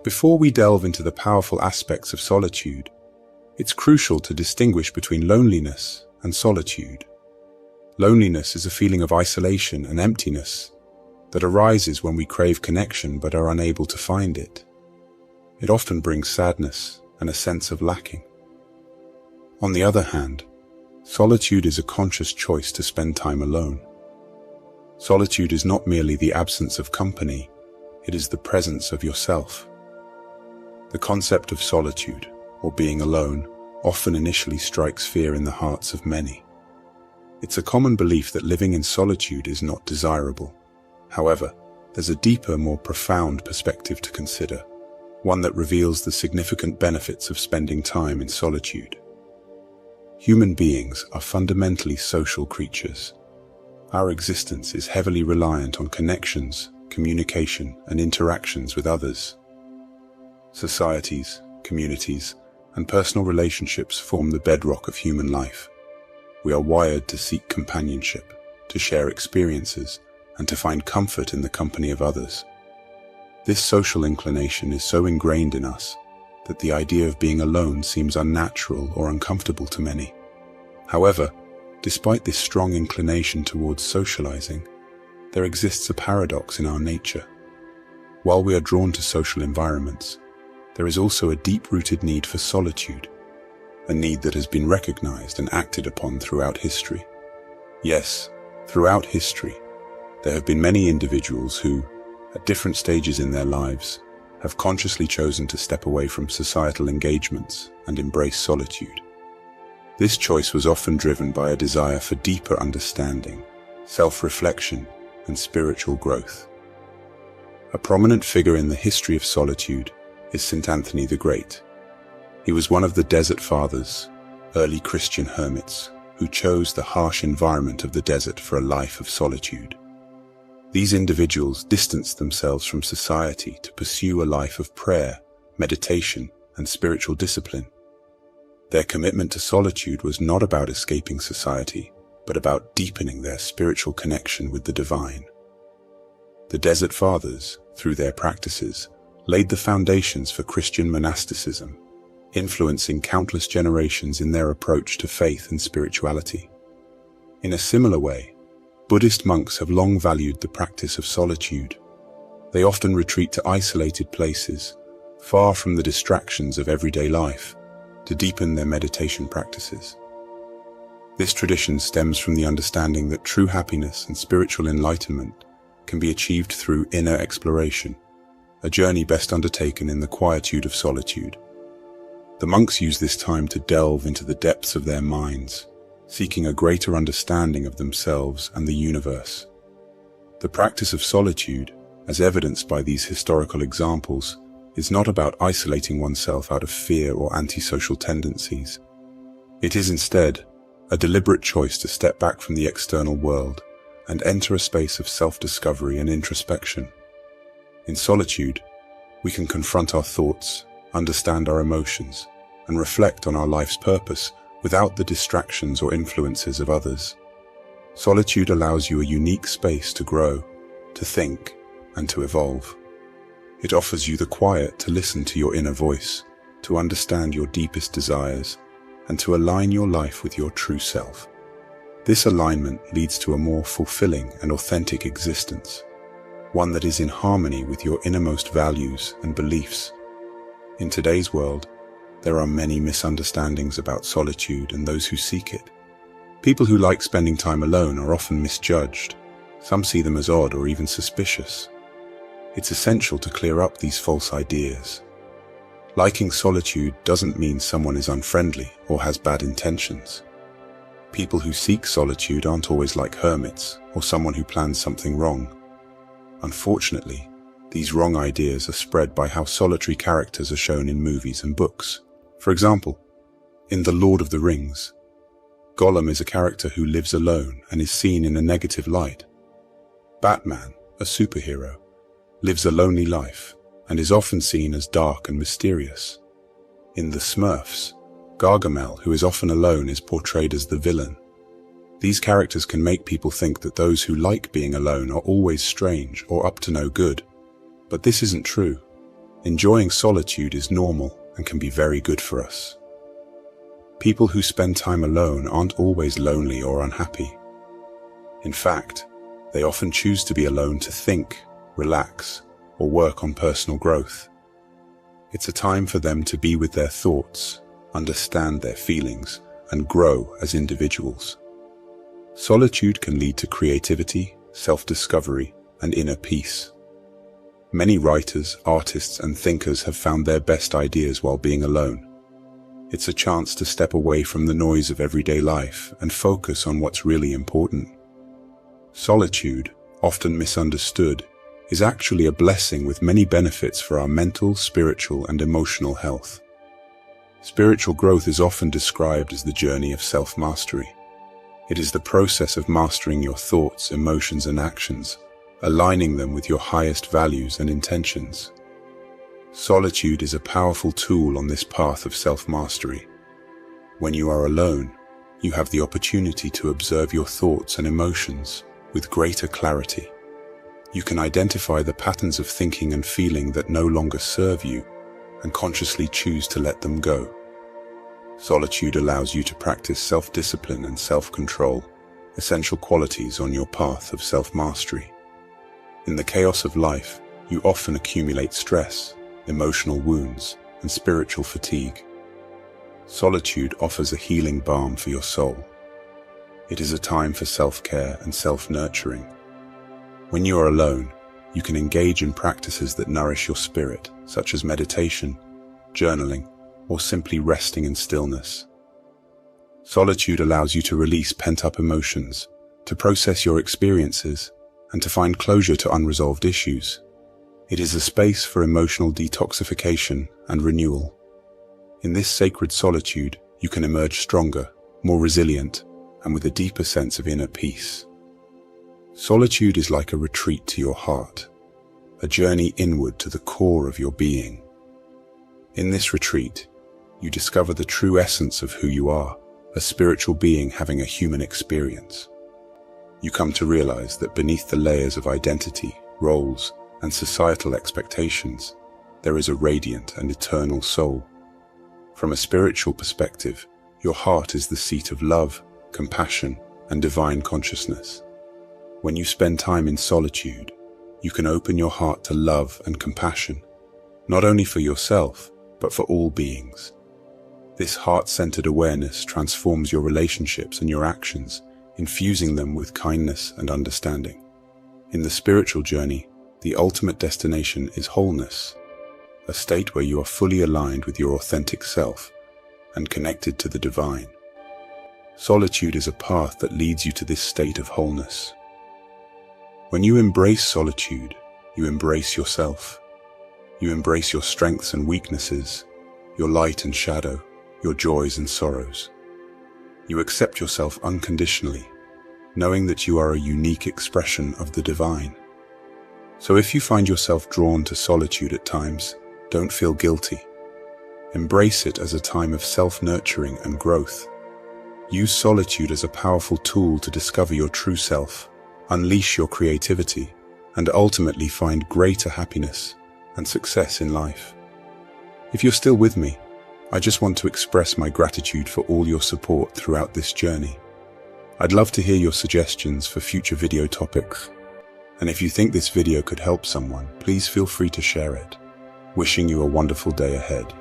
Before we delve into the powerful aspects of solitude, it's crucial to distinguish between loneliness and solitude. Loneliness is a feeling of isolation and emptiness that arises when we crave connection but are unable to find it. It often brings sadness and a sense of lacking. On the other hand, solitude is a conscious choice to spend time alone. Solitude is not merely the absence of company, it is the presence of yourself. The concept of solitude, or being alone, often initially strikes fear in the hearts of many. It's a common belief that living in solitude is not desirable. However, there's a deeper, more profound perspective to consider, one that reveals the significant benefits of spending time in solitude. Human beings are fundamentally social creatures. Our existence is heavily reliant on connections, communication, and interactions with others. Societies, communities, and personal relationships form the bedrock of human life. We are wired to seek companionship, to share experiences, and to find comfort in the company of others. This social inclination is so ingrained in us that the idea of being alone seems unnatural or uncomfortable to many. However, despite this strong inclination towards socializing, there exists a paradox in our nature. While we are drawn to social environments, there is also a deep-rooted need for solitude, a need that has been recognized and acted upon throughout history. Yes, throughout history, there have been many individuals who, at different stages in their lives, have consciously chosen to step away from societal engagements and embrace solitude. This choice was often driven by a desire for deeper understanding, self-reflection, and spiritual growth. A prominent figure in the history of solitude is St. Anthony the Great. He was one of the Desert Fathers, early Christian hermits, who chose the harsh environment of the desert for a life of solitude. These individuals distanced themselves from society to pursue a life of prayer, meditation, and spiritual discipline. Their commitment to solitude was not about escaping society, but about deepening their spiritual connection with the divine. The Desert Fathers, through their practices, laid the foundations for Christian monasticism, influencing countless generations in their approach to faith and spirituality. In a similar way, Buddhist monks have long valued the practice of solitude. They often retreat to isolated places, far from the distractions of everyday life, to deepen their meditation practices. This tradition stems from the understanding that true happiness and spiritual enlightenment can be achieved through inner exploration, a journey best undertaken in the quietude of solitude. The monks use this time to delve into the depths of their minds, seeking a greater understanding of themselves and the universe. The practice of solitude, as evidenced by these historical examples, is not about isolating oneself out of fear or antisocial tendencies. It is instead a deliberate choice to step back from the external world and enter a space of self-discovery and introspection. In solitude, we can confront our thoughts, understand our emotions, and reflect on our life's purpose without the distractions or influences of others. Solitude allows you a unique space to grow, to think, and to evolve. It offers you the quiet to listen to your inner voice, to understand your deepest desires, and to align your life with your true self. This alignment leads to a more fulfilling and authentic existence, one that is in harmony with your innermost values and beliefs. In today's world, there are many misunderstandings about solitude and those who seek it. People who like spending time alone are often misjudged. Some see them as odd or even suspicious. It's essential to clear up these false ideas. Liking solitude doesn't mean someone is unfriendly or has bad intentions. People who seek solitude aren't always like hermits or someone who plans something wrong. Unfortunately, these wrong ideas are spread by how solitary characters are shown in movies and books. For example, in The Lord of the Rings, Gollum is a character who lives alone and is seen in a negative light. Batman, a superhero, lives a lonely life and is often seen as dark and mysterious. In The Smurfs, Gargamel, who is often alone, is portrayed as the villain. These characters can make people think that those who like being alone are always strange or up to no good. But this isn't true. Enjoying solitude is normal and can be very good for us. People who spend time alone aren't always lonely or unhappy. In fact, they often choose to be alone to think, relax, or work on personal growth. It's a time for them to be with their thoughts, understand their feelings, and grow as individuals. Solitude can lead to creativity, self-discovery, and inner peace. Many writers, artists, and thinkers have found their best ideas while being alone. It's a chance to step away from the noise of everyday life and focus on what's really important. Solitude, often misunderstood, is actually a blessing with many benefits for our mental, spiritual, and emotional health. Spiritual growth is often described as the journey of self-mastery. It is the process of mastering your thoughts, emotions, and actions, aligning them with your highest values and intentions. Solitude is a powerful tool on this path of self-mastery. When you are alone, you have the opportunity to observe your thoughts and emotions with greater clarity. You can identify the patterns of thinking and feeling that no longer serve you and consciously choose to let them go. Solitude allows you to practice self-discipline and self-control, essential qualities on your path of self-mastery. In the chaos of life, you often accumulate stress, emotional wounds, and spiritual fatigue. Solitude offers a healing balm for your soul. It is a time for self-care and self-nurturing. When you are alone, you can engage in practices that nourish your spirit, such as meditation, journaling, or simply resting in stillness. Solitude allows you to release pent-up emotions, to process your experiences, and to find closure to unresolved issues. It is a space for emotional detoxification and renewal. In this sacred solitude, you can emerge stronger, more resilient, and with a deeper sense of inner peace. Solitude is like a retreat to your heart, a journey inward to the core of your being. In this retreat, you discover the true essence of who you are, a spiritual being having a human experience. You come to realize that beneath the layers of identity, roles, and societal expectations, there is a radiant and eternal soul. From a spiritual perspective, your heart is the seat of love, compassion, and divine consciousness. When you spend time in solitude, you can open your heart to love and compassion, not only for yourself, but for all beings. This heart-centered awareness transforms your relationships and your actions, infusing them with kindness and understanding. In the spiritual journey, the ultimate destination is wholeness, a state where you are fully aligned with your authentic self and connected to the divine. Solitude is a path that leads you to this state of wholeness. When you embrace solitude, you embrace yourself. You embrace your strengths and weaknesses, your light and shadow, your joys and sorrows. You accept yourself unconditionally, knowing that you are a unique expression of the divine. So if you find yourself drawn to solitude at times, don't feel guilty. Embrace it as a time of self-nurturing and growth. Use solitude as a powerful tool to discover your true self, unleash your creativity, and ultimately find greater happiness and success in life. If you're still with me, I just want to express my gratitude for all your support throughout this journey. I'd love to hear your suggestions for future video topics. And if you think this video could help someone, please feel free to share it. Wishing you a wonderful day ahead.